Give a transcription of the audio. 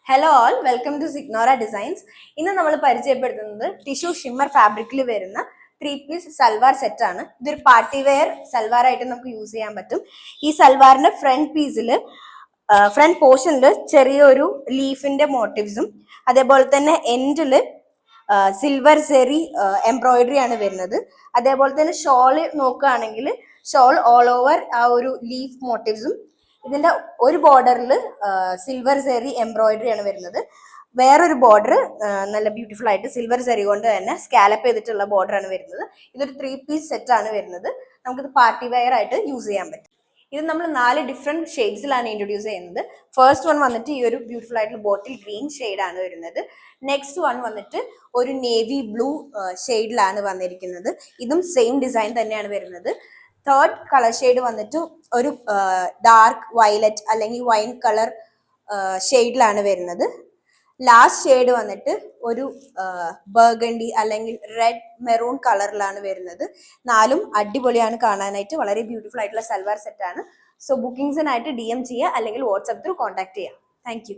Hello all, welcome to Signora Designs. ഇന്ന് നമ്മൾ പരിചയപ്പെടുത്തുന്നത് ടിഷ്യൂ ഷിമ്മർ ഫാബ്രിക്കിൽ വരുന്ന 3 പീസ് സൽവാർ സെറ്റ് ആണ്. ഇതൊരു പാർട്ടി വെയർ സൽവാർ ആയിട്ട് നമുക്ക് യൂസ് ചെയ്യാൻ പറ്റും. ഈ സൽവാറിന്റെ ഫ്രണ്ട് പോർഷനിൽ ചെറിയൊരു ലീഫിന്റെ മോട്ടീവ്സും അതേപോലെ തന്നെ എൻഡില് സിൽവർ സെറി എംബ്രോയിഡറി ആണ് വരുന്നത്. അതേപോലെ തന്നെ ഷോള് നോക്കുകയാണെങ്കിൽ ഷോൾ ഓൾ ഓവർ ആ ഒരു ലീഫ് മോട്ടീവ്സും ഇതിന്റെ ഒരു ബോർഡറിൽ സിൽവർ സെറി എംബ്രോയിഡറി ആണ് വരുന്നത്. വേറൊരു ബോർഡർ നല്ല ബ്യൂട്ടിഫുൾ ആയിട്ട് സിൽവർ സെറി കൊണ്ട് തന്നെ സ്കാലപ്പ് ചെയ്തിട്ടുള്ള ബോർഡർ ആണ് വരുന്നത്. ഇതൊരു 3 പീസ് സെറ്റ് ആണ് വരുന്നത്. നമുക്കിത് പാർട്ടി വെയർ ആയിട്ട് യൂസ് ചെയ്യാൻ പറ്റും. ഇത് നമ്മൾ 4 ഡിഫറെന്റ് ഷെയ്ഡ്സിലാണ് ഇൻട്രൊഡ്യൂസ് ചെയ്യുന്നത്. ഫസ്റ്റ് വൺ വന്നിട്ട് ഈ ഒരു ബ്യൂട്ടിഫുൾ ആയിട്ടുള്ള ബോട്ടിൽ ഗ്രീൻ ആണ് വരുന്നത്. നെക്സ്റ്റ് വൺ വന്നിട്ട് ഒരു നേവി ബ്ലൂ ഷെയ്ഡിലാണ് വന്നിരിക്കുന്നത്. ഇതും സെയിം ഡിസൈൻ തന്നെയാണ് വരുന്നത്. തേർഡ് കളർ ഷെയ്ഡ് വന്നിട്ട് ഒരു ഡാർക്ക് വയലറ്റ് അല്ലെങ്കിൽ വൈൻ കളർ ഷെയ്ഡിലാണ് വരുന്നത്. ലാസ്റ്റ് ഷെയ്ഡ് വന്നിട്ട് ഒരു ബർഗണ്ടി അല്ലെങ്കിൽ റെഡ് മെറൂൺ കളറിലാണ് വരുന്നത്. 4ഉം അടിപൊളിയാണ് കാണാനായിട്ട്. വളരെ ബ്യൂട്ടിഫുൾ ആയിട്ടുള്ള സൽവാർ സെറ്റ് ആണ്. സോ ബുക്കിംഗ്സിനായിട്ട് DM ചെയ്യുക അല്ലെങ്കിൽ വാട്സ്ആപ്പ് ത്രൂ കോൺടാക്ട് ചെയ്യാം. Thank you.